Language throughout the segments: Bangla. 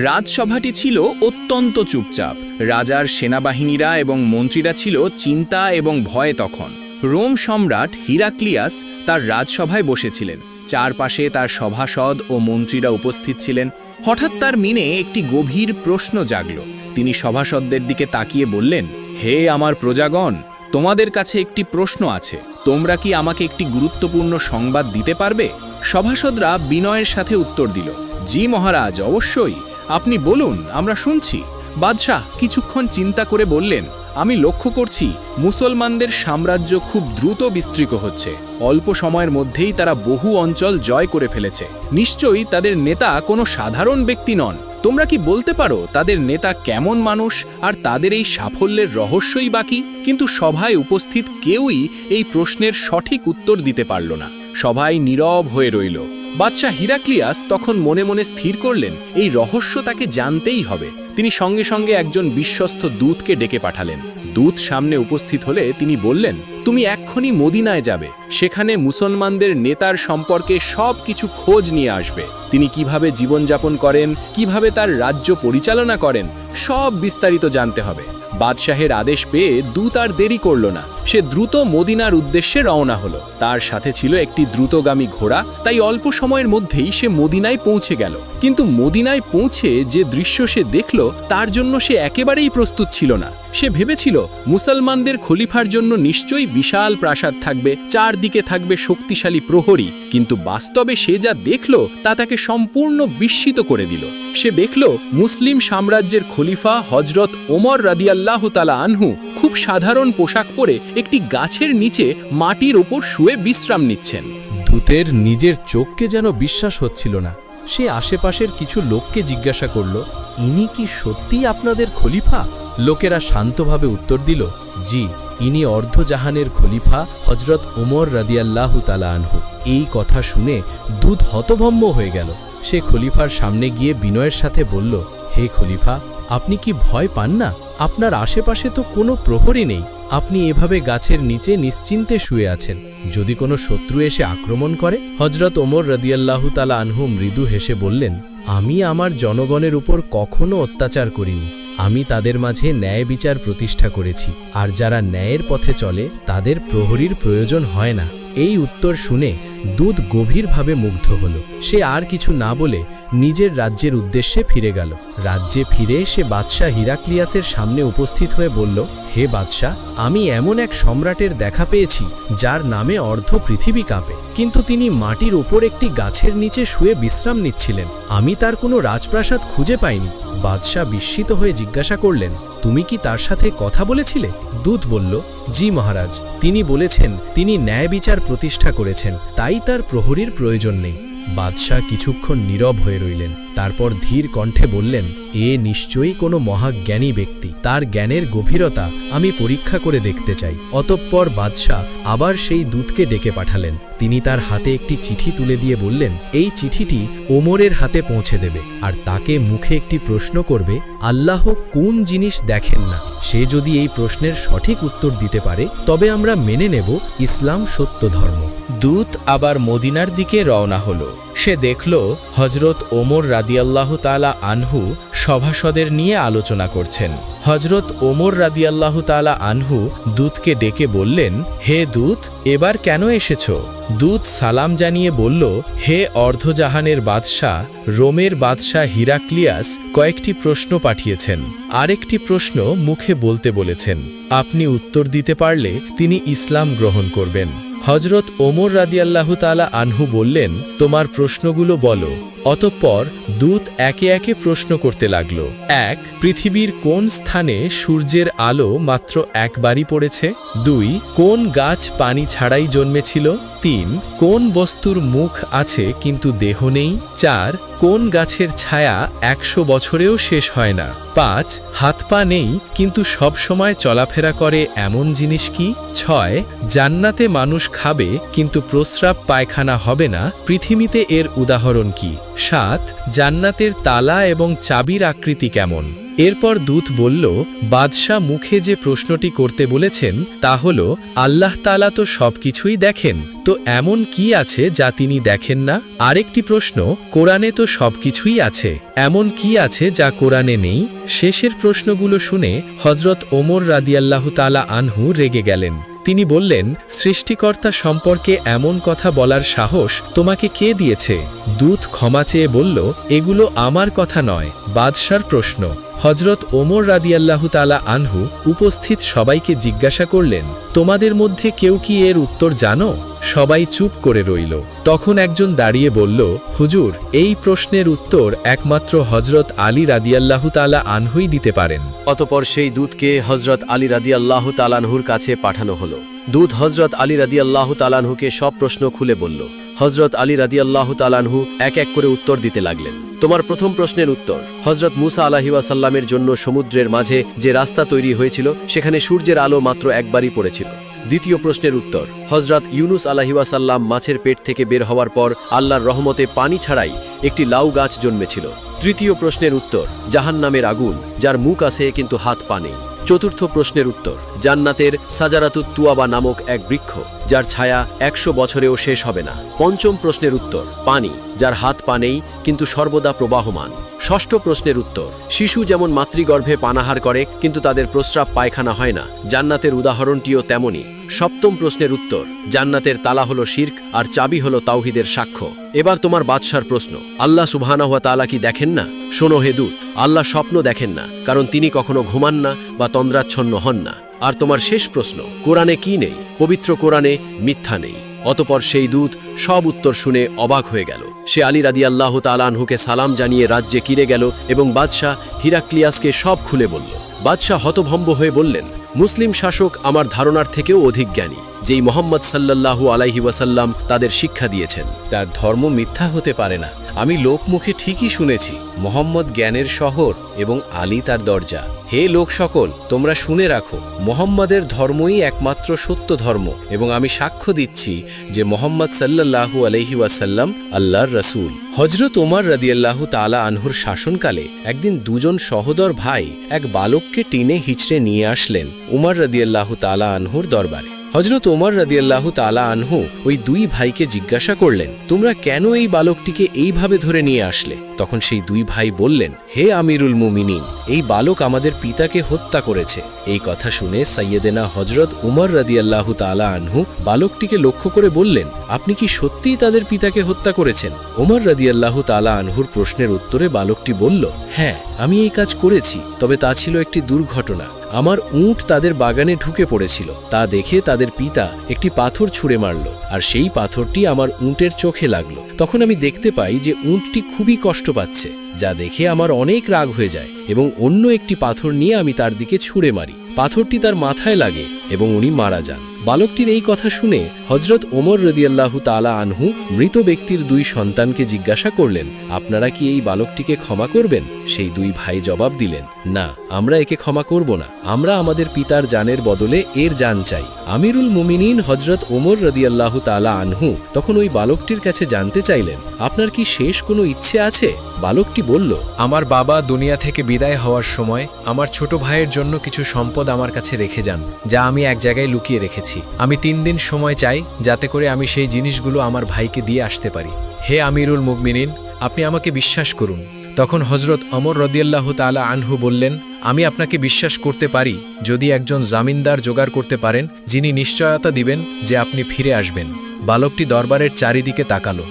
রাজসভাটি ছিল অত্যন্ত চুপচাপ। রাজার সেনাবাহিনীরা এবং মন্ত্রীরা ছিল চিন্তা এবং ভয়ে তখন। রোম সম্রাট হিরাক্লিয়াস তার রাজসভায় বসেছিলেন। চারপাশে তার সভাসদ ও মন্ত্রীরা উপস্থিত ছিলেন। হঠাৎ তার মনে একটি গভীর প্রশ্ন জাগল। তিনি সভাসদদের দিকে তাকিয়ে বললেন, হে আমার প্রজাগণ, তোমাদের কাছে একটি প্রশ্ন আছে। তোমরা কি আমাকে একটি গুরুত্বপূর্ণ সংবাদ দিতে পারবে? সভাসদরা বিনয়ের সাথে উত্তর দিল, জি মহারাজ, অবশ্যই, আপনি বলুন, আমরা শুনছি। বাদশাহ কিছুক্ষণ চিন্তা করে বললেন, আমি লক্ষ্য করছি মুসলমানদের সাম্রাজ্য খুব দ্রুত বিস্তৃত হচ্ছে। অল্প সময়ের মধ্যেই তারা বহু অঞ্চল জয় করে ফেলেছে। নিশ্চয়ই তাদের নেতা কোনো সাধারণ ব্যক্তি নন। তোমরা কি বলতে পারো তাদের নেতা কেমন মানুষ আর তাদের এই সাফল্যের রহস্যই বাকি? কিন্তু সভায় উপস্থিত কেউই এই প্রশ্নের সঠিক উত্তর দিতে পারল না। সবাই নীরব হয়ে রইল। বাদশাহ হিরাক্লিয়াস তখন মনে মনে স্থির করলেন এই রহস্য তাকে জানতেই হবে। তিনি সঙ্গে সঙ্গে একজন বিশ্বস্ত দূতকে ডেকে পাঠালেন। দূত সামনে উপস্থিত হলে তিনি বললেন, তুমি এক্ষুনি মদিনায় যাবে। সেখানে মুসলমানদের নেতার সম্পর্কে সব কিছু খোঁজ নিয়ে আসবে। তিনি কিভাবে জীবনযাপন করেন, কিভাবে তার রাজ্য পরিচালনা করেন, সব বিস্তারিত জানতে হবে। বাদশাহের আদেশ পেয়ে দূত আর দেরি করল না। সে দ্রুত মদিনার উদ্দেশ্যে রওনা হলো। তার সাথে ছিল একটি দ্রুতগামী ঘোড়া। তাই অল্প সময়ের মধ্যেই সে মদিনায় পৌঁছে গেল। কিন্তু মদিনায় পৌঁছে যে দৃশ্য সে দেখল তার জন্য সে একেবারেই প্রস্তুত ছিল না। সে ভেবেছিল মুসলমানদের খলিফার জন্য নিশ্চয়ই বিশাল প্রাসাদ থাকবে, চারদিকে থাকবে শক্তিশালী প্রহরী। কিন্তু বাস্তবে সে যা দেখল তা তাকে সম্পূর্ণ বিস্মিত করে দিল। সে দেখল মুসলিম সাম্রাজ্যের খলিফা হযরত ওমর রাদিয়াল্লাহু তাআলা আনহু খুব সাধারণ পোশাক পরে একটি গাছের নিচে মাটির ওপর শুয়ে বিশ্রাম নিচ্ছেন। দূতের নিজের চোখকে যেন বিশ্বাস হচ্ছিল না। সে আশেপাশের কিছু লোককে জিজ্ঞাসা করল, ইনি কি সত্যিই আপনাদের খলিফা? লোকেরা শান্তভাবে উত্তর দিল, জি, ইনি অর্ধজাহানের খলিফা হযরত ওমর রাদিয়াল্লাহু তাআলা আনহু। এই কথা শুনে দূত হতভম্ব হয়ে গেল। সে খলিফার সামনে গিয়ে বিনয়ের সাথে বলল, হে খলিফা, আপনি কি ভয় পান না? আপনার আশেপাশে তো কোনো প্রহরী নেই। আপনি এভাবে গাছের নিচে নিশ্চিন্তে শুয়ে আছেন। যদি কোনো শত্রু এসে আক্রমণ করে? হযরত ওমর রাদিয়াল্লাহু তাআলা আনহু মৃদু হেসে বললেন, আমি আমার জনগণের উপর কখনো অত্যাচার করিনি। আমি তাদের মাঝে ন্যায় বিচার প্রতিষ্ঠা করেছি। আর যারা ন্যায়ের পথে চলে তাদের প্রহরীর প্রয়োজন হয় না। এই উত্তর শুনে দূত গভীরভাবে মুগ্ধ হল। সে আর কিছু না বলে নিজের রাজ্যের উদ্দেশ্যে ফিরে গেল। রাজ্যে ফিরে সে বাদশাহ হিরাক্লিয়াসের সামনে উপস্থিত হয়ে বলল, হে বাদশাহ, আমি এমন এক সম্রাটের দেখা পেয়েছি যার নামে অর্ধ পৃথিবী কাঁপে, কিন্তু তিনি মাটির ওপর একটি গাছের নিচে শুয়ে বিশ্রাম নিচ্ছিলেন। আমি তার কোনো রাজপ্রাসাদ খুঁজে পাইনি। বাদশাহ বিস্মিত হয়ে জিজ্ঞাসা করলেন, তুমি কি তার সাথে কথা বলেছিলে? দূত বলল, জি মহারাজ, তিনি বলেছেন তিনি ন্যায় বিচার প্রতিষ্ঠা করেছেন, তাই তার প্রহরীর প্রয়োজন নেই। বাদশাহ কিছুক্ষণ নীরব হয়ে রইলেন। তারপর ধীর কণ্ঠে বললেন, এ নিশ্চয়ই কোনো মহাজ্ঞানী ব্যক্তি। তার জ্ঞানের গভীরতা আমি পরীক্ষা করে দেখতে চাই। অতঃপর বাদশাহ আবার সেই দূতকে ডেকে পাঠালেন। তিনি তার হাতে একটি চিঠি তুলে দিয়ে বললেন, এই চিঠিটি ওমরের হাতে পৌঁছে দেবে, আর তাকে মুখে একটি প্রশ্ন করবে, আল্লাহ কোন জিনিস দেখেন না? সে যদি এই প্রশ্নের সঠিক উত্তর দিতে পারে তবে আমরা মেনে নেব ইসলাম সত্য ধর্ম। দূত আবার মদিনার দিকে রওনা হলো। সে দেখল হযরত ওমর রাদিয়াল্লাহু তাআলা আনহু সভাসদের নিয়ে আলোচনা করছেন। হযরত ওমর রাদিয়াল্লাহু তাআলা আনহু দূতকে ডেকে বললেন, হে দূত, এবার কেন এসেছো? দূত সালাম জানিয়ে বলল, হে অর্ধজাহানের বাদশাহ, রোমের বাদশাহ হিরাক্লিয়াস কয়েকটি প্রশ্ন পাঠিয়েছেন। আরেকটি প্রশ্ন মুখে বলতে বলেছেন। আপনি উত্তর দিতে পারলে তিনি ইসলাম গ্রহণ করবেন। হযরত ওমর রাদিয়াল্লাহু তাআলা আনহু বললেন, তোমার প্রশ্নগুলো বলো। অতঃপর দূত একে একে প্রশ্ন করতে লাগল। 1. পৃথিবীর কোন স্থানে সূর্যের আলো মাত্র একবারই পড়েছে? 2. কোন গাছ পানি ছাড়াই জন্মেছিল? 3. কোন বস্তুর মুখ আছে কিন্তু দেহ নেই? 4. কোন গাছের ছায়া 100 বছরেও শেষ হয় না? 5. হাত পা নেই কিন্তু সব সময় চলাফেরা করে এমন জিনিস কি? 6. জান্নাতে মানুষ খাবে কিন্তু প্রস্রাব পায়খানা হবে না, পৃথিবীতে এর উদাহরণ কি? 7. জান্নাতের তালা এবং চাবির আকৃতি কেমন? এরপর দূত বলল, বাদশাহ মুখে যে প্রশ্নটি করতে বলেছেন তা হল, আল্লাহ তাআলা তো সবকিছুই দেখেন, তো এমন কি আছে যা তিনি দেখেন না? আরেকটি প্রশ্ন, কোরআনে তো সবকিছুই আছে, এমন কি আছে যা কোরআনে নেই? শেষের প্রশ্নগুলো শুনে হযরত ওমর রাদিয়াল্লাহু তাআলা আনহু রেগে গেলেন। তিনি বললেন, সৃষ্টিকর্তা সম্পর্কে এমন কথা বলার সাহস তোমাকে কে দিয়েছে? দূত ক্ষমা চেয়ে বলল, এগুলো আমার কথা নয়, বাদশার প্রশ্ন। হযরত ওমর রাদিয়াল্লাহু তাআলা আনহু উপস্থিত সবাইকে জিজ্ঞাসা করলেন, তোমাদের মধ্যে কেউ কি এর উত্তর জানো? সবাই চুপ করে রইল। তখন একজন দাঁড়িয়ে বলল, হুজুর, এই প্রশ্নের উত্তর একমাত্র হযরত আলী রাদিয়াল্লাহু তাআলা আনহুই দিতে পারেন। অতঃপর সেই দূতকে হযরত আলী রাদিয়াল্লাহু তাআলা আনহুর কাছে পাঠানো হলো। দূত হযরত আলী রাদিয়াল্লাহু তাআলা আনহুকে সব প্রশ্ন খুলে বলল। হযরত আলী রাদিয়াল্লাহু তাআলা আনহু এক এক করে উত্তর দিতে লাগলেন। তোমার প্রথম প্রশ্নের উত্তর, হযরত মুসা আলাইহি ওয়াসাল্লামের জন্য সমুদ্রের মাঝে যে রাস্তা তৈরি হয়েছিল সেখানে সূর্যের আলো মাত্র একবারই পড়েছিল। দ্বিতীয় প্রশ্নের উত্তর, হযরত ইউনুস আলাইহি ওয়াসাল্লাম মাছের পেট থেকে বের হওয়ার পর আল্লাহর রহমতে পানি ছাড়াই একটি লাউ গাছ জন্মেছিল। তৃতীয় প্রশ্নের উত্তর, জাহান্নামের আগুন যার মুখ আছে কিন্তু হাত পা নেই। চতুর্থ প্রশ্নের উত্তর, জান্নাতের সাজারাতুত তুয়াবা নামক এক বৃক্ষ যার ছায়া 100 বছরেও শেষ হবে না। পঞ্চম প্রশ্নের উত্তর, পানি যার হাত পা নেই কিন্তু সর্বদা প্রবাহমান। ষষ্ঠ প্রশ্নের উত্তর, শিশু যেমন মাতৃগর্ভে পানাহার করে কিন্তু তাদের প্রস্রাব পায়খানা হয় না, জান্নাতের উদাহরণটিও তেমনই। সপ্তম প্রশ্নের উত্তর, জান্নাতের তালা হলো শিরক আর চাবি হলো তাওহীদের সাক্ষ্য। এবার তোমার বাদশার প্রশ্ন, আল্লাহ সুবহানাহু ওয়া তাআলা কি দেখেন না? শোনো হে দূত, আল্লাহ স্বপ্ন দেখেন না, কারণ তিনি কখনো ঘুমান না বা তন্দ্রাচ্ছন্ন হন না। আর তোমার শেষ প্রশ্ন, কোরআনে কি নেই? পবিত্র কোরআনে মিথ্যা নেই। অতঃপর সেই দূত সব উত্তর শুনে অবাক হয়ে গেল। সে আলী রাদিয়াল্লাহু তাআলা আনহুকে সালাম জানিয়ে রাজ্যে কিরে গেল এবং বাদশাহ হিরাক্লিয়াসকে সব খুলে বলল। বাদশাহ হতভম্ব হয়ে বললেন, মুসলিম শাসক আমার ধারণার থেকেও অধিক জ্ঞানী, যেই মুহাম্মদ সাল্লাল্লাহু আলাইহি ওয়াসাল্লাম তাদের শিক্ষা দিয়েছেন। তার ধর্ম মিথ্যা হতে পারে না। আমি লোকমুখে ঠিকই শুনেছি, মোহাম্মদ জ্ঞানের শহর এবং আলী তার দরজা। হে লোক সকল, তোমরা শুনে রাখো, মোহাম্মদের ধর্মই একমাত্র সত্য ধর্ম এবং আমি সাক্ষ্য দিচ্ছি যে মোহাম্মদ সাল্লাল্লাহু আলাইহি ওয়াসাল্লাম আল্লাহর রাসূল। হযরত ওমর রাদিয়াল্লাহু তাআলা আনহুর শাসনকালে একদিন দুজন সহোদর ভাই এক বালককে টেনে হিঁচড়ে নিয়ে আসলেন ওমর রাদিয়াল্লাহু তাআলা আনহুর দরবারে। হযরত ওমর রাদিয়াল্লাহু তাআলা আনহু ওই দুই ভাইকে জিজ্ঞাসা করলেন, তোমরা কেন এই বালকটিকে এইভাবে ধরে নিয়ে আসলে? তখন সেই দুই ভাই বললেন, হে আমিরুল মুমিনিন, এই বালক আমাদের পিতাকে হত্যা করেছে। এই কথা শুনে সাইয়েদেনা হযরত উমর রাদিয়াল্লাহু তাআলা আনহু বালকটিকে লক্ষ্য করে বললেন, আপনি কি সত্যিই তাদের পিতাকে হত্যা করেছেন? উমর রাদিয়াল্লাহু তাআলা আনহুর প্রশ্নের উত্তরে বালকটি বলল, হ্যাঁ, আমি এই কাজ করেছি, তবে তা ছিল একটি দুর্ঘটনা। আমার উট তাদের বাগানে ঢুকে পড়েছিল, তা দেখে তাদের পিতা একটি পাথর ছুঁড়ে মারল, আর সেই পাথরটি আমার উটের চোখে লাগলো। তখন আমি দেখতে পাই যে উটটি খুবই কষ্ট পাচ্ছে, যা দেখে আমার অনেক রাগ হয়ে যায় এবং অন্য একটি পাথর নিয়ে আমি তার দিকে ছুঁড়ে মারি। পাথরটি তার মাথায় লাগে এবং উনি মারা যান। বালকটির এই কথা শুনে হযরত ওমর রাদিয়াল্লাহু তাআলা আনহু মৃত ব্যক্তির দুই সন্তানকে জিজ্ঞাসা করলেন, আপনারা কি এই বালকটিকে ক্ষমা করবেন? সেই দুই ভাই জবাব দিলেন, না, আমরা একে ক্ষমা করব না, আমরা আমাদের পিতার জানের বদলে এর জান চাই। আমিরুল মুমিনিন হযরত ওমর রাদিয়াল্লাহু তাআলা আনহু তখন ওই বালকটির কাছে জানতে চাইলেন, আপনার কি শেষ কোনো ইচ্ছে আছে? বালকটি বলল, আমার বাবা দুনিয়া থেকে বিদায় হওয়ার সময় আমার ছোট ভাইয়ের জন্য কিছু সম্পদ আমার কাছে রেখে যান, যা আমি এক জায়গায় লুকিয়ে রেখেছি। আমি 3 দিন সময় চাই যাতে করে আমি সেই জিনিসগুলো আমার ভাইকে দিয়ে আসতে পারি। হে আমিরুল মুমিনিন, আপনি আমাকে বিশ্বাস করুন। তখন হযরত ওমর রাদিয়াল্লাহু তাআলা আনহু বললেন, আমি আপনাকে বিশ্বাস করতে পারি যদি একজন জামিনদার জোগাড় করতে পারেন যিনি নিশ্চয়তা দিবেন যে আপনি ফিরে আসবেন। বালকটি দরবারের চারিদিকে তাকালো।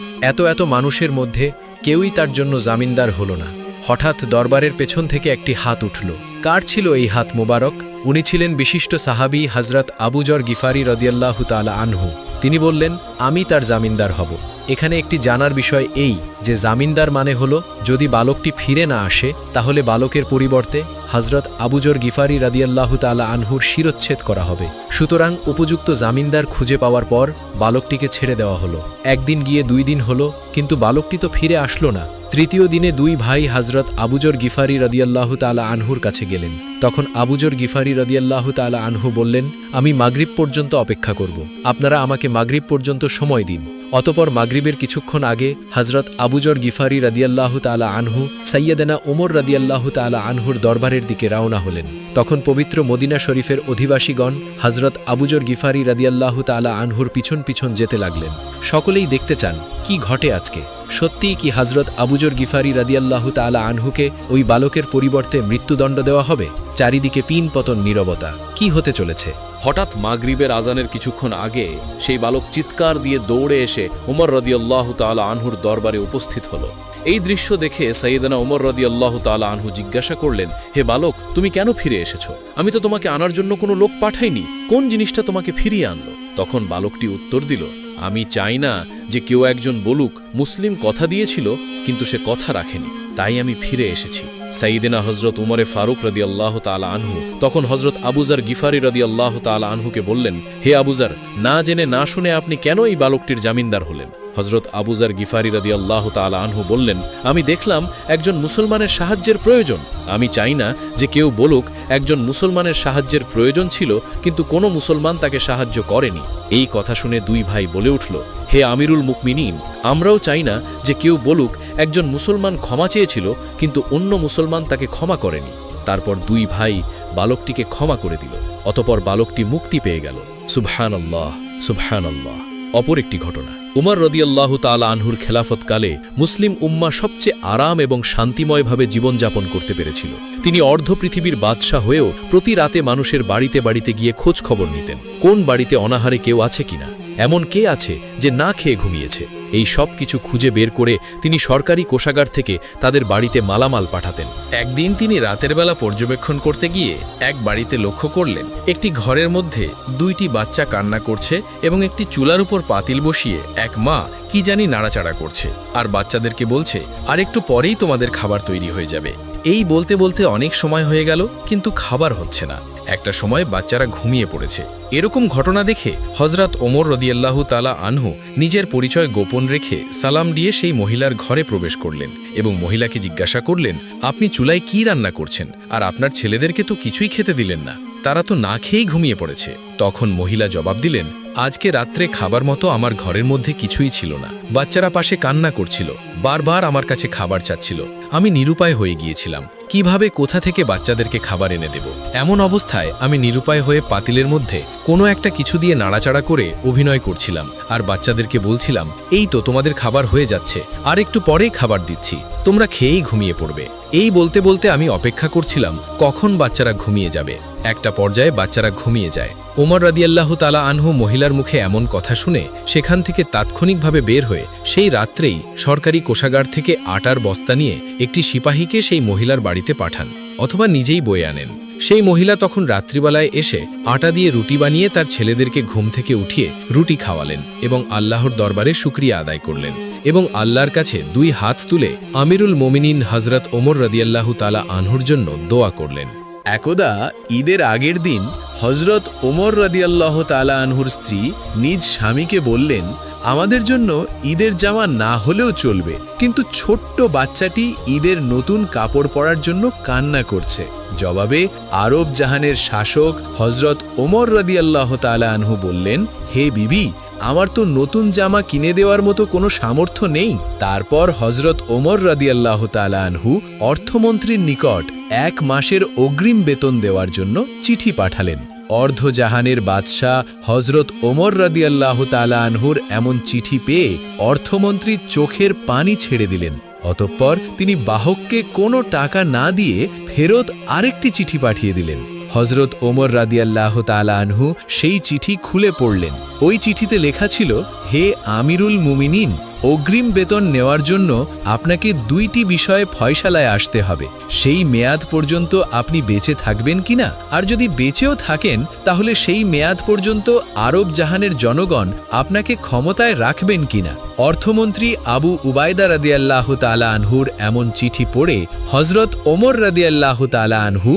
এত মানুষের মধ্যে কেউই তার জন্য জামিনদার হলো না। হঠাৎ দরবারের পেছন থেকে একটি হাত উঠল। কার ছিল এই হাত মুবারক? উনি ছিলেন বিশিষ্ট সাহাবী হযরত আবু যর গিফারি রাদিয়াল্লাহু তাআলা আনহু। তিনি বললেন, আমি তার জামিনদার হব। এখানে একটি জানার বিষয় এই যে জামিনদার মানে হলো যদি বালকটি ফিরে না আসে তাহলে বালকের পরিবর্তে হযরত আবু যর গিফারি রাদিয়াল্লাহু তাআলা আনহুর শিরচ্ছেদ করা হবে। সুতরাং উপযুক্ত জামিনদার খুঁজে পাওয়ার পর বালকটিকে ছেড়ে দেওয়া হলো। একদিন গিয়ে 2 দিন হলো, কিন্তু বালকটি তো ফিরে আসলো না। তৃতীয় দিনে 2 ভাই হযরত আবু যর গিফারি রাদিয়াল্লাহু তাআলা আনহুর কাছে গেলেন। তখন আবু যর গিফারি রাদিয়াল্লাহু তাআলা আনহু বললেন, আমি মাগরিব পর্যন্ত অপেক্ষা করব, আপনারা আমাকে মাগরিব পর্যন্ত সময় দিন। অতপর মাগরিবের কিছুক্ষণ আগে হজরত আবুজর গিফারি রাদিয়াল্লাহু তাআলা আনহু সাইয়্যিদানা ওমর রাদিয়াল্লাহু তাআলা আনহুর দরবারের দিকে রওনা হলেন। তখন পবিত্র মদিনা শরীফের অধিবাসীগণ হজরত আবুজর গিফারি রাদিয়াল্লাহু তাআলা আনহুর পিছন পিছন যেতে লাগলেন। সকলেই দেখতে চান কি ঘটে আজকে। সত্যিই কি হজরত আবুজর গিফারি রাদিয়াল্লাহু তাআলা আনহুকে ওই বালকের পরিবর্তে মৃত্যুদণ্ড দেওয়া হবে? চারিদিকে পিন পতন নীরবতা। কি হতে চলেছে? হঠাৎ মাগরিবের আজানের কিছুক্ষণ আগে সেই বালক চিৎকার দিয়ে দৌড়ে এসে ওমর রাদিয়াল্লাহু তাআলা আনহুর দরবারে উপস্থিত হলো। এই দৃশ্য দেখে সাইয়েদনা ওমর রাদিয়াল্লাহু তাআলা আনহু জিজ্ঞাসা করলেন, হে বালক, তুমি কেন ফিরে এসেছো? আমি তো তোমাকে আনার জন্য কোনো লোক পাঠাইনি। কোন জিনিসটা তোমাকে ফিরিয়ে আনলো? তখন বালকটি উত্তর দিল, আমি চাই না যে কেউ একজন বলুক মুসলিম কথা দিয়েছিল কিন্তু সে কথা রাখেনি, তাই আমি ফিরে এসেছি। সাইয়েদনা হজরত উমরে ফারুক রাদিয়াল্লাহু তাআলা আনহু তখন হজরত আবুজার গিফারি রাদিয়াল্লাহু তাআলা আনহুকে বললেন, হে আবুজার, না জেনে না শুনে আপনি কেন এই বালকটির জামিনদার হলেন? হজরত আবুজার গিফারি রাদিয়াল্লাহু তাআলা আনহু বললেন, আমি দেখলাম একজন মুসলমানের সাহায্যের প্রয়োজন। আমি চাই না যে কেউ বলুক একজন মুসলমানের সাহায্যের প্রয়োজন ছিল কিন্তু কোনো মুসলমান তাকে সাহায্য করেনি। এই কথা শুনে দুই ভাই বলে উঠল, হে আমিরুল মুকমিনিন, আমরাও চাই না যে কেউ বলুক একজন মুসলমান ক্ষমা চেয়েছিল কিন্তু অন্য মুসলমান তাকে ক্ষমা করেনি। তারপর দুই ভাই বালকটিকে ক্ষমা করে দিল। অতপর বালকটি মুক্তি পেয়ে গেল। সুবহানাল্লাহ, সুবহানাল্লাহ। অপর একটি ঘটনা, উমর রাদিয়াল্লাহু তাআলা আনহুর খেলাফতকালে মুসলিম উম্মাহ সবচেয়ে আরাম এবং শান্তিময়ভাবে জীবনযাপন করতে পেরেছিল। তিনি অর্ধ পৃথিবীর বাদশাহ হয়েও প্রতি রাতে মানুষের বাড়িতে বাড়িতে গিয়ে খোঁজ খবর নিতেন, কোন বাড়িতে অনাহারে কেউ আছে কিনা, এমন কে আছে যে না খেয়ে ঘুমিয়েছে। এই সব কিছু খুঁজে বের করে তিনি সরকারি কোষাগার থেকে তাদের বাড়িতে মালামাল পাঠাতেন। একদিন তিনি রাতের বেলা পর্যবেক্ষণ করতে গিয়ে এক বাড়িতে লক্ষ্য করলেন একটি ঘরের মধ্যে দুইটি বাচ্চা কান্না করছে এবং একটি চুলার উপর পাতিল বসিয়ে এক মা কি জানি নাড়াচাড়া করছে আর বাচ্চাদেরকে বলছে, আর একটু পরেই তোমাদের খাবার তৈরি হয়ে যাবে। এই বলতে বলতে অনেক সময় হয়ে গেল কিন্তু খাবার হচ্ছে না। একটা সময় বাচ্চারা ঘুমিয়ে পড়েছে। এরকম ঘটনা দেখে হজরত ওমর রাদিয়াল্লাহু তাআলা আনহু নিজের পরিচয় গোপন রেখে সালাম দিয়ে সেই মহিলার ঘরে প্রবেশ করলেন এবং মহিলাকে জিজ্ঞাসা করলেন, আপনি চুলায় কি রান্না করছেন? আর আপনার ছেলেদেরকে তো কিছুই খেতে দিলেন না, তারা তো না খেয়েই ঘুমিয়ে পড়েছে। তখন মহিলা জবাব দিলেন, আজকে রাত্রে খাবার মতো আমার ঘরের মধ্যে কিছুই ছিল না। বাচ্চারা পাশে কান্না করছিল, বারবার আমার কাছে খাবার চাচ্ছিল। আমি নিরুপায় হয়ে গিয়েছিলাম, কিভাবে কোথা থেকে বাচ্চাদেরকে খাবার এনে দেব। এমন অবস্থায় আমি নিরুপায় হয়ে পাতিলের মধ্যে কোনো একটা কিছু দিয়ে নাড়াচাড়া করে অভিনয় করছিলাম আর বাচ্চাদেরকে বলছিলাম, এই তো তোমাদের খাবার হয়ে যাচ্ছে, আর একটু পরেই খাবার দিচ্ছি, তোমরা খেয়েই ঘুমিয়ে পড়বে। এই বলতে বলতে আমি অপেক্ষা করছিলাম কখন বাচ্চারা ঘুমিয়ে যাবে। একটা পর্যায়ে বাচ্চারা ঘুমিয়ে যায়। ওমর রাদিয়াল্লাহু তাআলা আনহু মহিলার মুখে এমন কথা শুনে সেখান থেকে তাৎক্ষণিকভাবে বের হয়ে সেই রাত্রেই সরকারি কোষাগার থেকে আটার বস্তা নিয়ে একটি সিপাহীকে সেই মহিলার বাড়িতে পাঠান অথবা নিজেই বয়ে আনেন। সেই মহিলা তখন রাত্রিবেলায় এসে আটা দিয়ে রুটি বানিয়ে তার ছেলেদেরকে ঘুম থেকে উঠিয়ে রুটি খাওয়ালেন এবং আল্লাহর দরবারে শুকরিয়া আদায় করলেন এবং আল্লাহর কাছে দুই হাত তুলে আমিরুল মোমিনিন হজরত ওমর রাদিয়াল্লাহু তাআলা আনহুর জন্য দোয়া করলেন। একদা ঈদের আগের দিন হজরত ওমর রাদিয়াল্লাহু তাআলা আনহুর স্ত্রী নিজ স্বামীকে বললেন, আমাদের জন্য ঈদের জামা না হলেও চলবে, কিন্তু ছোট্ট বাচ্চাটি ঈদের নতুন কাপড় পরার জন্য কান্না করছে। জবাবে আরব জাহানের শাসক হজরত ওমর রাদিয়াল্লাহু তাআলা আনহু বললেন, হে বিবি, আমার তো নতুন জামা কিনে দেওয়ার মতো কোনো সামর্থ্য নেই। তারপর হজরত ওমর রাদিয়াল্লাহু তাআলা আনহু অর্থমন্ত্রীর নিকট 1 মাসের অগ্রিম বেতন দেওয়ার জন্য চিঠি পাঠালেন। অর্ধজাহানের বাদশাহ হজরত ওমর রাদিয়াল্লাহু তাআলা আনহুর এমন চিঠি পেয়ে অর্থমন্ত্রী চোখের পানি ছেড়ে দিলেন। অতঃপর তিনি বাহককে কোনো টাকা না দিয়ে ফেরত আরেকটি চিঠি পাঠিয়ে দিলেন। হজরত ওমর রাদিয়াল্লাহু তাআলা আনহু সেই চিঠি খুলে পড়লেন। ওই চিঠিতে লেখা ছিল, হে আমিরুল মুমিনিন, অগ্রিম বেতন নেওয়ার জন্য আপনাকে 2টি বিষয়ে ফয়সালায় আসতে হবে। সেই মেয়াদ পর্যন্ত আপনি বেঁচে থাকবেন কিনা, আর যদি বেঁচেও থাকেন তাহলে সেই মেয়াদ পর্যন্ত আরব জাহানের জনগণ আপনাকে ক্ষমতায় রাখবেন কিনা। অর্থমন্ত্রী আবু উবায়দা রাদিয়াল্লাহু তাআলা আনহুর এমন চিঠি পড়ে হজরত ওমর রাদিয়াল্লাহু তাআলা আনহু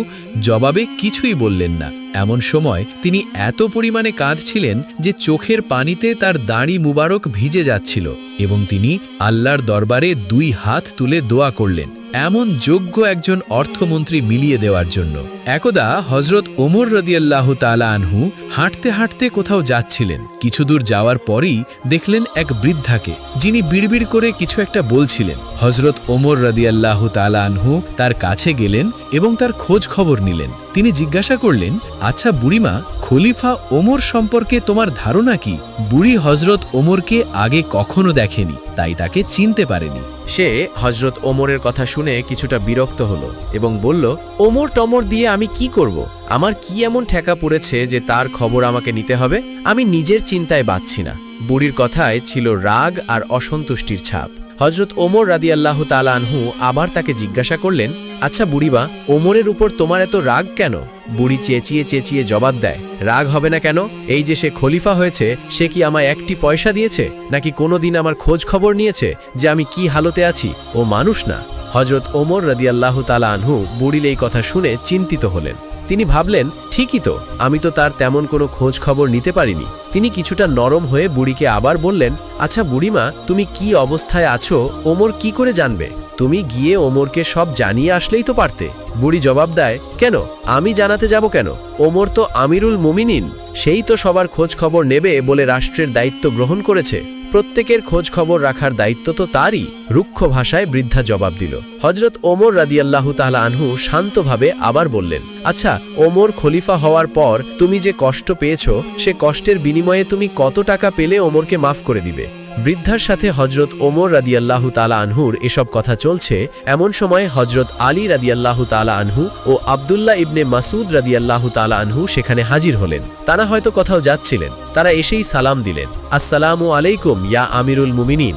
জবাবে কিছুই বললেন না। এমন সময় তিনি এত পরিমাণে কাঁদছিলেন যে চোখের পানিতে তার দাড়ি মুবারক ভিজে যাচ্ছিল এবং তিনি আল্লাহর দরবারে 2 হাত তুলে দোয়া করলেন এমন যোগ্য একজন অর্থমন্ত্রী মিলিয়ে দেওয়ার জন্য। একদা হজরত ওমর রাদিয়াল্লাহু তাআলা আনহু হাঁটতে হাঁটতে কোথাও যাচ্ছিলেন। কিছু দূর যাওয়ার পরই দেখলেন এক বৃদ্ধাকে, যিনি বিড়বিড় করে কিছু একটা বলছিলেন। হজরত ওমর রাদিয়াল্লাহু তাআলা আনহু তার কাছে গেলেন এবং তার খোঁজ খবর নিলেন। তিনি জিজ্ঞাসা করলেন, আচ্ছা বুড়িমা, খলিফা ওমর সম্পর্কে তোমার ধারণা কি? বুড়ি হজরত ওমরকে আগে কখনো দেখেনি, তাই তাকে চিনতে পারেনি। সে হজরত ওমরের কথা শুনে কিছুটা বিরক্ত হলো এবং বলল, ওমর টমর দিয়ে আমি কি করব? আমার কি এমন ঠেকা পড়েছে যে তার খবর আমাকে নিতে হবে? আমি নিজের চিন্তায় বাঁচছি না। বুড়ির কথায় ছিল রাগ আর অসন্তুষ্টির ছাপ। হজরত ওমর রাদিয়াল্লাহু তাআলা আনহু আবার তাকে জিজ্ঞাসা করলেন, আচ্ছা বুড়িবা, ওমরের উপর তোমার এত রাগ কেন? বুড়ি চেঁচিয়ে চেঁচিয়ে জবাব দেয়, রাগ হবে না কেন? এই যে সে খলিফা হয়েছে, সে কি আমায় একটি পয়সা দিয়েছে? নাকি কোনোদিন আমার খোঁজ খবর নিয়েছে যে আমি কি হালতে আছি? ও মানুষ না। হজরত ওমর রাদিয়াল্লাহু তাআলা আনহু বুড়ির এই কথা শুনে চিন্তিত হলেন। তিনি ভাবলেন, ঠিকই তো, আমি তো তার তেমন কোনো খোঁজ খবর নিতে পারিনি। তিনি কিছুটা নরম হয়ে বুড়িকে আবার বললেন, আচ্ছা বুড়িমা, তুমি কি অবস্থায় আছো ওমর কি করে জানবে? তুমি গিয়ে ওমরকে সব জানিয়ে আসলেই তো পারতে। বুড়ি জবাব দেয়, কেন? আমি জানাতে যাব কেন? ওমর তো আমিরুল মুমিনিন, সেই তো সবার খোঁজ খবর নেবে বলে রাষ্ট্রের দায়িত্ব গ্রহণ করেছে। প্রত্যেকের খোঁজ খবর রাখার দায়িত্ব তো তারই। রুক্ষ ভাষায় বৃদ্ধা জবাব দিল। হজরত ওমর রাদিয়াল্লাহু তাআলা আনহু শান্তভাবে আবার বললেন, আচ্ছা ওমর খলিফা হওয়ার পর তুমি যে কষ্ট পেয়েছো, সে কষ্টের বিনিময়ে তুমি কত টাকা পেলে ওমরকে মাফ করে দিবে? বৃদ্ধার সাথে হজরত ওমর রাদিয়াল্লাহু তাআলা আনহুর এসব কথা চলছে। এমন সময় হজরত আলী রাদিয়াল্লাহু তাআলা আনহু ও আব্দুল্লাহ ইবনে মাসুদ রাদিয়াল্লাহু তাআলা আনহু সেখানে হাজির হলেন। তারা হয়তো কোথাও যাচ্ছিলেন। তারা এসেই সালাম দিলেন, আসসালামু আলাইকুম ইয়া আমিরুল মুমিনিন।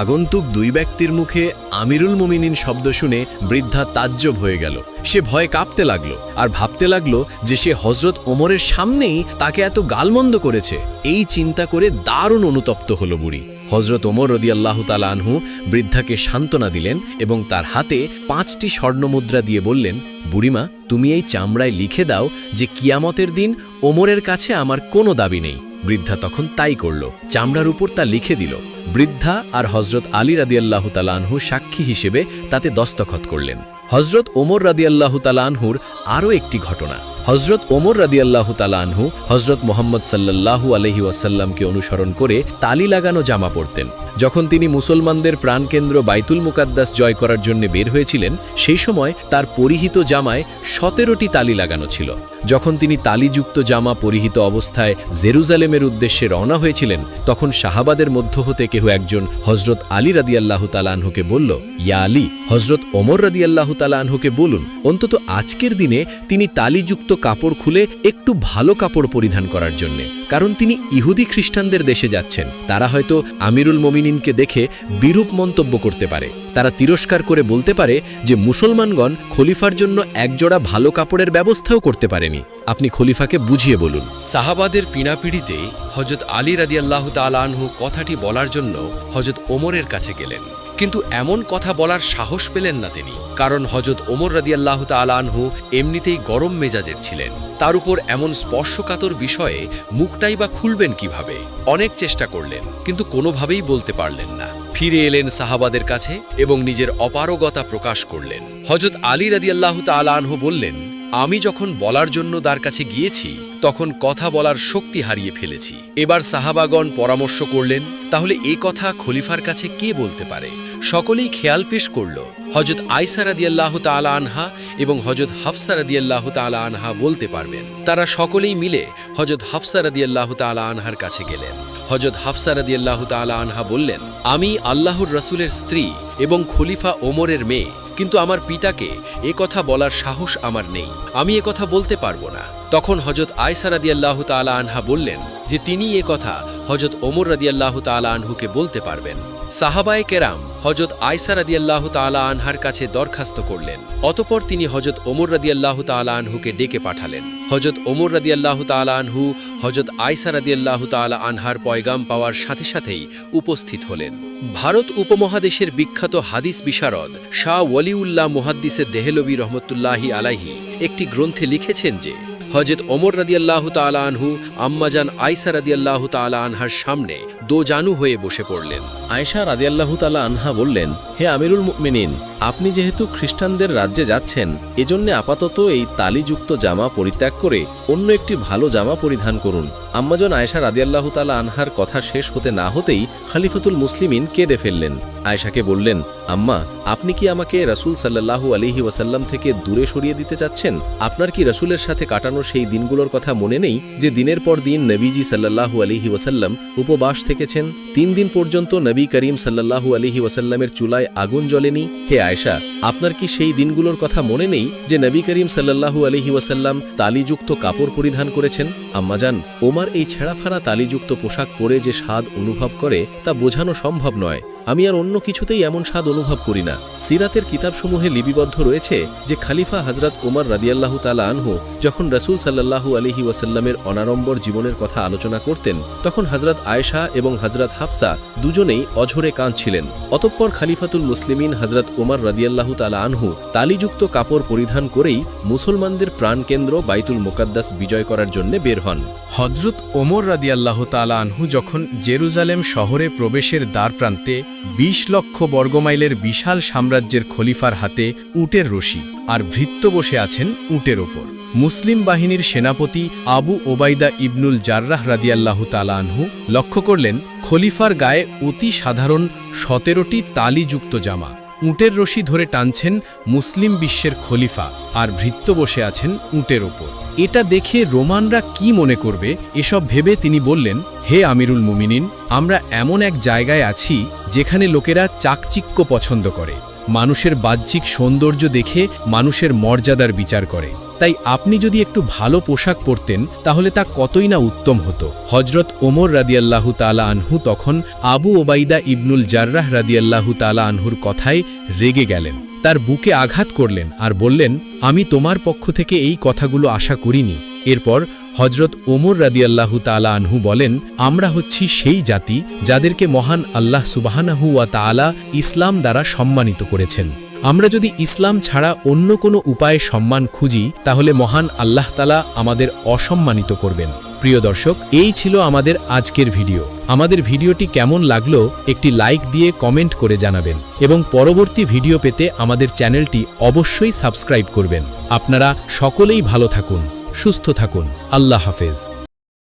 আগন্তুক দুই ব্যক্তির মুখে আমিরুল মুমিনিন শব্দ শুনে বৃদ্ধা তাজ্জব হয়ে গেল। সে ভয়ে কাঁপতে লাগলো আর ভাবতে লাগলো যে সে হজরত ওমরের সামনেই তাকে এত গালমন্দ করেছে। এই চিন্তা করে দারুণ অনুতপ্ত হলো বুড়ি। হজরত ওমর রাদিয়াল্লাহু তাআলা আনহু বৃদ্ধাকে সান্ত্বনা দিলেন এবং তার হাতে 5টি স্বর্ণমুদ্রা দিয়ে বললেন, বুড়িমা, তুমি এই চামড়ায় লিখে দাও যে কিয়ামতের দিন ওমরের কাছে আমার কোনো দাবি নেই। বৃদ্ধা তখন তাই করল, চামড়ার উপর তা লিখে দিল। বৃদ্ধা আর হজরত আলী রাদিয়াল্লাহু তাআলা আনহু সাক্ষী হিসেবে তাতে দস্তখত করলেন। হজরত ওমর রাদিয়াল্লাহু তাআলা আনহুর আরও একটি ঘটনা। হজরত ওমর রাদিয়াল্লাহু তাআলা আনহু হজরত মুহাম্মদ সাল্লাল্লাহু আলাইহি ওয়াসাল্লামকে অনুসরণ করে তালি লাগানো জামা পরতেন। যখন তিনি মুসলমানদের প্রাণকেন্দ্র বাইতুল মুকাদ্দাস জয় করার জন্য বের হয়েছিলেন, সেই সময় তার পরিহিত জামায় 17টি তালি লাগানো ছিল। যখন তিনি তালিযুক্ত জামা পরিহিত অবস্থায় জেরুজালেমের উদ্দেশ্যে রওনা হয়েছিলেন, তখন সাহাবাদের মধ্য হতে কেহ একজন হজরত আলী রাদিয়াল্লাহু তাআলা আনহুকে বলল, ইয়া আলী, হজরত ওমর রাদিয়াল্লাহু তাআলা আনহুকে বলুন অন্তত আজকের দিনে তিনি তালিযুক্ত কাপড় খুলে একটু ভালো কাপড় পরিধান করার জন্য, কারণ তিনি ইহুদি খ্রিস্টানদের দেশে যাচ্ছেন। তারা হয়তো আমিরুল মুমিনিনকে দেখে বিরূপ মন্তব্য করতে পারে। তারা তিরস্কার করে বলতে পারে যে মুসলমানগণ খলিফার জন্য একজোড়া ভালো কাপড়ের ব্যবস্থাও করতে পারেনি। আপনি খলিফাকে বুঝিয়ে বলুন। সাহাবাদের পিড়াপিড়িতে হজরত আলী রাদিয়াল্লাহু তাআলা আনহু কথাটি বলার জন্য হজরত ওমরের কাছে গেলেন, কিন্তু এমন কথা বলার সাহস পেলেন না তিনি, কারণ হজরত ওমর রাদিয়াল্লাহু তাআলা আনহু এমনিতেই গরম মেজাজের ছিলেন। তার উপর এমন স্পর্শকাতর বিষয়ে মুখটাই বা খুলবেন কিভাবে? অনেক চেষ্টা করলেন, কিন্তু কোনোভাবেই বলতে পারলেন না। ফিরে এলেন সাহাবাদের কাছে এবং নিজের অপারগতা প্রকাশ করলেন। হজরত আলী রাদিয়াল্লাহু তাআলা আনহু বললেন, আমি যখন বলার জন্য তার কাছে গিয়েছি, তখন কথা বলার শক্তি হারিয়ে ফেলেছি। এবার সাহাবাগণ পরামর্শ করলেন, তাহলে এই কথা খলিফার কাছে কে বলতে পারে? সকলেই খেয়াল পেশ করল হজরত আয়েশা রাদিয়াল্লাহু তাআলা আনহা এবং হজরত হাফসা রাদিয়াল্লাহু তাআলা আনহা বলতে পারবেন। তারা সকলেই মিলে হজরত হাফসা রাদিয়াল্লাহু তাআলা আনহার কাছে গেলেন। হজরত হাফসা রাদিয়াল্লাহু তাআলা আনহা বললেন, আমি আল্লাহর রাসূলের স্ত্রী এবং খলিফা ওমরের মেয়ে, কিন্তু আমার পিতাকে এ কথা বলার সাহস আমার নেই, আমি এ কথা বলতে পারবো না। তখন হজরত আয়েশা রাদিয়াল্লাহু তাআলা আনহা বললেন যে তিনি এ কথা হজরত ওমর রাদিয়াল্লাহু তাআলা আনহুকে বলতে পারবেন। সাহাবায়ে কেরাম হজরত আয়েশা রাদিয়াল্লাহু তাআলা আনহার কাছে দরখাস্ত করলেন। অতঃপর তিনি হজরত ওমর রাদিয়াল্লাহু তাআলা আনহুকে ডেকে পাঠালেন। হজরত ওমর রাদিয়াল্লাহু তাআলা আনহু হজরত আয়েশা রাদিয়াল্লাহু তাআলা আনহার পয়গাম পাওয়ার সাথে সাথেই উপস্থিত হলেন। ভারত উপমহাদেশের বিখ্যাত হাদিস বিশারদ শাহ ওয়ালিউল্লাহ মুহাদ্দিসে দেহলভী রহমতুল্লাহি আলাইহি একটি গ্রন্থে লিখেছেন যে হজরত ওমর রাদিয়াল্লাহু তাআলা আনহু আম্মাজান আয়েশা রাদিয়াল্লাহু তাআলা আনহার সামনে দোজানু হয়ে বসে পড়লেন। আয়েশা রাদিয়াল্লাহু তাআলা আনহা বললেন, হে আমিরুল মুমিনিন, আপনি যেহেতু খ্রিস্টানদের রাজ্যে যাচ্ছেন, এজন্য আপাতত এই তালিযুক্ত জামা পরিত্যাগ করে অন্য একটি ভালো জামা পরিধান করুন। আম্মাজন আয়েশা রাদিয়াল্লাহু তাআলা আনহার কথা শেষ হতে না হতেই খলিফাতুল মুসলিমিন কেঁদে ফেললেন। আয়েশাকে বললেন, আম্মা, আপনি কি আমাকে রাসূল সাল্লাল্লাহু আলাইহি ওয়াসাল্লাম থেকে দূরে সরিয়ে দিতে চাচ্ছেন? আপনার কি রাসূলের সাথে কাটানো সেই দিনগুলোর কথা মনে নেই, যে দিনের পর দিন নবীজি সাল্লাল্লাহু আলাইহি ওয়াসাল্লাম উপবাস থেকেছেন? 3 দিন পর্যন্ত নবী করিম সাল্লাল্লাহু আলাইহি ওয়াসাল্লামের চুলায় আগুন জ্বলেনি। হে আয়েশা, আপনার কি সেই দিনগুলোর কথা মনে নেই যে নবী করিম সাল্লাল্লাহু আলাইহি ওয়াসাল্লাম তালিযুক্ত কাপড় পরিধান করেছেন? আম্মাজান, ওমর এই ছেঁড়াফাড়া তালিযুক্ত পোশাক পরে যে স্বাদ অনুভব করে তা বোঝানো সম্ভব নয়। আমি আর অন্য কিছুতেই এমন স্বাদ অনুভব করি না। সিরাতের কিতাবসমূহে লিপিবদ্ধ রয়েছে যে খলিফা হযরত ওমর রাদিয়াল্লাহু তাআলা আনহু যখন রাসূল সাল্লাল্লাহু আলাইহি ওয়াসাল্লামের অনাড়ম্বর জীবনের কথা আলোচনা করতেন, তখন হযরত আয়েশা এবং হযরত হাফসা দুজনেই অঝরে কাঁদছিলেন। অতঃপর খলিফাতুল মুসলিমিন হযরত ওমর রাদিয়াল্লাহু তাআলা আনহু তালিযুক্ত কাপড় পরিধান করেই মুসলমানদের প্রাণকেন্দ্র বাইতুল মুকাদ্দাস বিজয় করার জন্য বের হন। হযরত ওমর রাদিয়াল্লাহু তাআলা আনহু যখন জেরুজালেম শহরে প্রবেশের দ্বারপ্রান্তে 20 লক্ষ বর্গমাইলের বিশাল সাম্রাজ্যের খলিফার হাতে উটের রশি আর ভৃত্য বসে আছেন উটের ওপর, মুসলিম বাহিনীর সেনাপতি আবু ওবাইদা ইবনুল জাররাহ রাদিয়াল্লাহু তাআলা আনহু লক্ষ্য করলেন খলিফার গায়ে অতি সাধারণ 17টি তালিযুক্ত জামা। উটের রশি ধরে টানছেন মুসলিম বিশ্বের খলিফা, আর ভৃত্য বসে আছেন উটের ওপর। এটা দেখে রোমানরা কি মনে করবে, এসব ভেবে তিনি বললেন, হে আমিরুল মুমিনিন, আমরা এমন এক জায়গায় আছি যেখানে লোকেরা চাকচিক্য পছন্দ করে, মানুষের বাহ্যিক সৌন্দর্য দেখে মানুষের মর্যাদার বিচার করে। তাই আপনি যদি একটু ভালো পোশাক পরতেন তাহলে তা কতই না উত্তম হতো। হযরত ওমর রাদিয়াল্লাহু তাআলা আনহু তখন আবু ওবাইদা ইবনুল জাররাহ রাদিয়াল্লাহু তাআলা আনহুর কথায় রেগে গেলেন, তার বুকে আঘাত করলেন আর বললেন, আমি তোমার পক্ষ থেকে এই কথাগুলো আশা করিনি। এরপর হযরত ওমর রাদিয়াল্লাহু তাআলা আনহু বলেন, আমরা হচ্ছি সেই জাতি যাদেরকে মহান আল্লাহ সুবহানাহু ওয়া তাআলা ইসলাম দ্বারা সম্মানিত করেছেন। আমরা যদি ইসলাম ছাড়া অন্য কোনো উপায়ে সম্মান খুঁজি তাহলে মহান আল্লাহ তাআলা আমাদের অসম্মানিত করবেন। প্রিয় দর্শক, এই ছিল আমাদের আজকের ভিডিও। আমাদের ভিডিওটি কেমন লাগলো একটি লাইক দিয়ে কমেন্ট করে জানাবেন এবং পরবর্তী ভিডিও পেতে আমাদের চ্যানেলটি অবশ্যই সাবস্ক্রাইব করবেন। আপনারা সকলেই ভালো থাকুন, সুস্থ থাকুন। আল্লাহ হাফেজ।